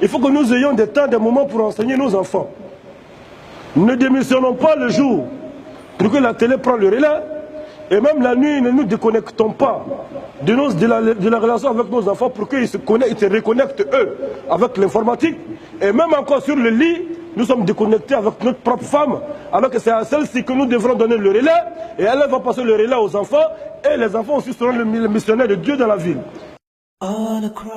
il faut que nous ayons des temps, des moments pour enseigner nos enfants. Ne démissionnons pas le jour pour que la télé prenne le relais. Et même la nuit, ne nous déconnectons pas de la relation avec nos enfants pour qu'ils se reconnectent eux avec l'informatique. Et même encore sur le lit, nous sommes déconnectés avec notre propre femme, alors que c'est à celle-ci que nous devrons donner le relais. Et elle va passer le relais aux enfants. Et les enfants aussi seront les missionnaires de Dieu dans la ville. All across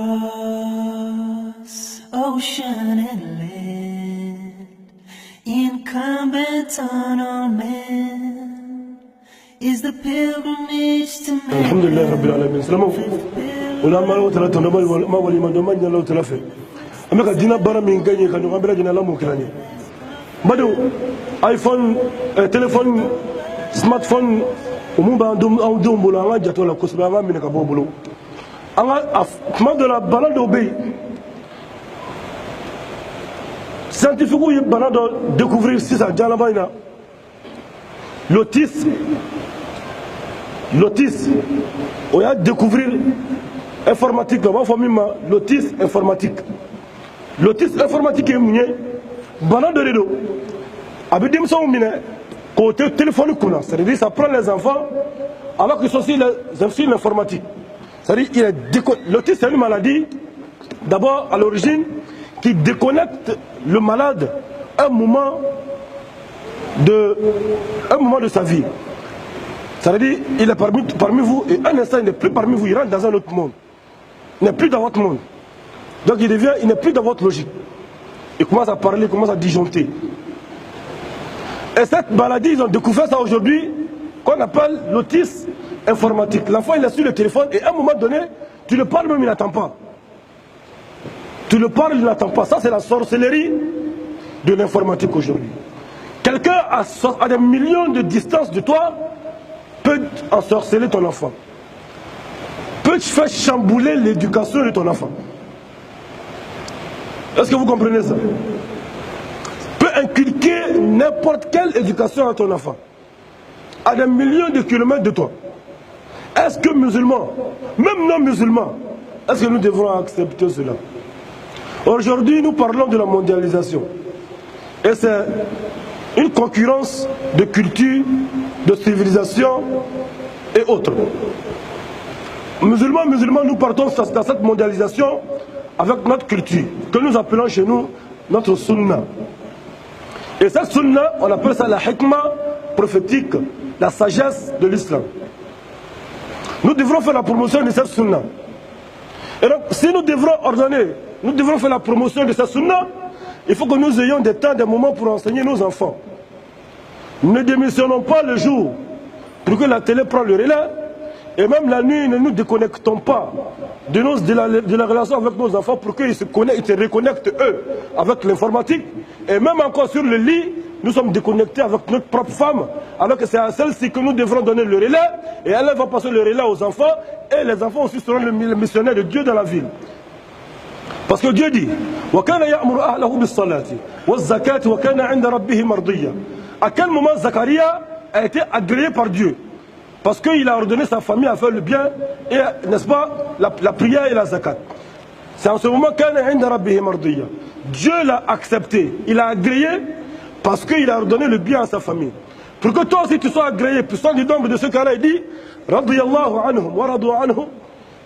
ocean and land, incumbent on all men, is the pilgrimage to man. Alhamdulillah Rabbil Alamin. Salamu on a mal au tala tonda ma wali ma doma nyala au tala fe. Ameka dina bara min gagné kan ngambira dina la mo kilani. Bado iPhone, téléphone, smartphone, umumba andum bolo anga jato la kusba anga min ka bobolo. Anga de la balade au pays. Scientifique ou balade découvrir si ça déjà là-bas l'autisme, on a découvrir informatique là, l'autisme informatique. L'autisme informatique est mouillé, balade de rideau. Abidim sont minés, côté téléphone qu'on a, c'est-à-dire ça prend les enfants alors qu'ils sont aussi l'informatique. C'est-à-dire l'autisme c'est une maladie, d'abord à l'origine, qui déconnecte le malade un moment de sa vie. C'est-à-dire il est parmi vous et un instant il n'est plus parmi vous, il rentre dans un autre monde. Il n'est plus dans votre monde. Donc il n'est plus dans votre logique. Il commence à parler, il commence à disjoncter. Et cette maladie, ils ont découvert ça aujourd'hui, qu'on appelle l'autisme informatique. L'enfant il est sur le téléphone et à un moment donné, tu le parles même il n'attend pas. Tu le parles, il n'attend pas. Ça c'est la sorcellerie de l'informatique aujourd'hui. Quelqu'un à des millions de distance de toi peut ensorceler ton enfant. Peut faire chambouler l'éducation de ton enfant. Est-ce que vous comprenez ça? Peut inculquer n'importe quelle éducation à ton enfant. À des millions de kilomètres de toi. Est-ce que musulmans, même non musulmans, est-ce que nous devons accepter cela? Aujourd'hui, nous parlons de la mondialisation. Et c'est une concurrence de culture, de civilisation et autres. Musulmans, nous partons dans cette mondialisation avec notre culture, que nous appelons chez nous notre sunna. Et cette sunna, on appelle ça la hikmah prophétique, la sagesse de l'islam. Nous devrons faire la promotion de cette sunna. Et donc, si nous devrons ordonner, nous devrons faire la promotion de cette sunna, il faut que nous ayons des temps, des moments pour enseigner nos enfants. Ne démissionnons pas le jour pour que la télé prenne le relais. Et même la nuit, ne nous déconnectons pas de la relation avec nos enfants pour qu'ils se reconnectent eux avec l'informatique. Et même encore sur le lit, nous sommes déconnectés avec notre propre femme, alors que c'est à celle-ci que nous devrons donner le relais. Et elle va passer le relais aux enfants. Et les enfants aussi seront les missionnaires de Dieu dans la ville. Parce que Dieu dit à quel moment Zacharia a été agréé par Dieu? Parce qu'il a ordonné sa famille à faire le bien et, n'est-ce pas, la prière et la zakat. C'est en ce moment Dieu l'a accepté, il a agréé parce qu'il a ordonné le bien à sa famille. Pour que toi aussi tu sois agréé, puis sois du nombre de ceux qu'Allah dit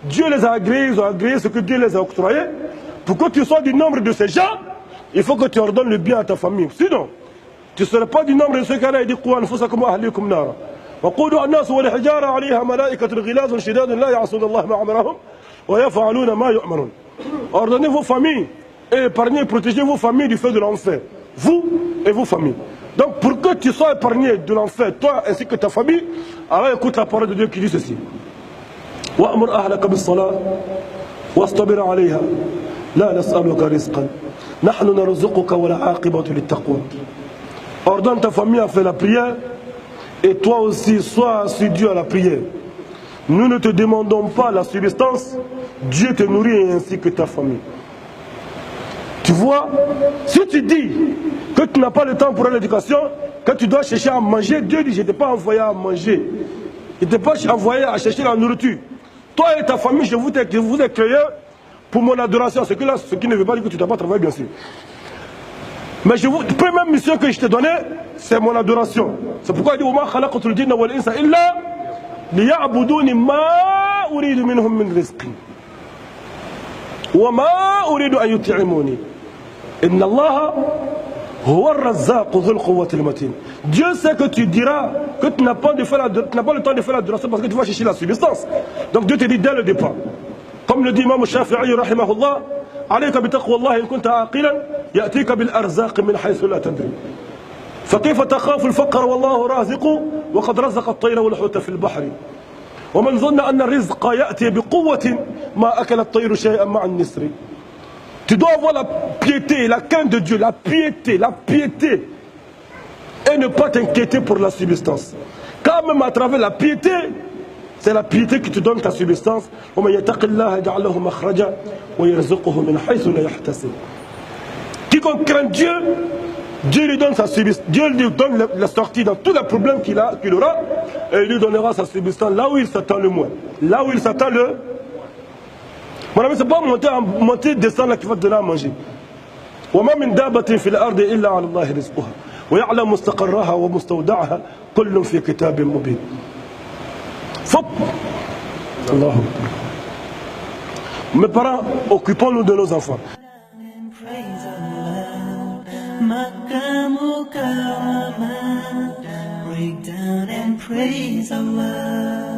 Dieu les a agréés, ils ont agréé ce que Dieu les a octroyés. Pour que tu sois du nombre de ces gens, il faut que tu ordonnes le bien à ta famille. Sinon, tu ne seras pas du nombre de ceux qu'Allah dit وقودوا الناس والحجارة عليها ملائكة غلاظ شداد لا يعصون الله ما أمرهم ويفعلون ما يؤمرون. Ordonnez vos familles et épargnez et protégez vos familles du feu de l'enfer. Vous et vos familles. Donc pour que tu sois épargné de l'enfer, toi ainsi que ta famille, alors écoute la parole de Dieu qui dit ceci. وأمر أهلك بالصلاة واصطبر عليها لا نسألك رزقا نحن نرزقك والعاقبة للتقوى. Ordonne ta famille à faire la prière. Et toi aussi, sois assidu à la prière. Nous ne te demandons pas la subsistance, Dieu te nourrit ainsi que ta famille. Tu vois, si tu dis que tu n'as pas le temps pour l'éducation, que tu dois chercher à manger, Dieu dit, je ne t'ai pas envoyé à manger. Je ne t'ai pas envoyé à chercher la nourriture. Toi et ta famille, je vous ai créé pour mon adoration. Ce qui ne veut pas dire que tu ne dois pas travailler, bien sûr. Mais la première mission que je t'ai donnée, c'est mon adoration. C'est pourquoi il dit وَمَا خَلَقْتُ الْجِنَّ وَالْإِنسَ إِلَّا لِيَعْبُدُونِ مَا أُرِيدُ مِنْهُمْ مِنْ رِزْقٍ وَمَا أُرِيدُ أَنْ يُطْعِمُونِ إِنَّ اللَّهَ هُوَ الرَّزَّاقُ ذُو الْقُوَّةِ الْمَتِينِ. Dieu sait que tu diras que tu n'as pas le temps de faire l'adoration parce que tu vas chercher la subsistance. Donc Dieu te dit dès le départ. Comme le dit Imam Shafi'i rahimahullah, عليك بتقوى الله إن كنت عاقلا يأتيك بالأرزاق من حيث لا تدري فكيف تخاف الفقر والله رازق وقد رزق الطير والحوت في البحر ومن ظن أن الرزق يأتي بقوة ما أكل الطير شيئا مع النسر. Tu dois avoir la piété, la crainte de Dieu, la piété, et ne pas t'inquiéter pour la subsistance. Quand même à travers la piété, c'est la piété qui te donne ta subsistance. Quiconque craint Dieu, Dieu lui donne sa subsistance. Dieu lui donne la sortie dans tous les problèmes qu'il aura, et il lui donnera sa subsistance là où il s'attend le moins. Là où il s'attend le. Mon ami, c'est pas monter, descendre là qui va te donner à manger. وما من دابة في الأرض إلا على الله رزقها ويعلم مستقرها ومستودعها كل في كتاب مبين. Allah. Mes parents, occupons-nous de nos enfants. Break down and praise Allah.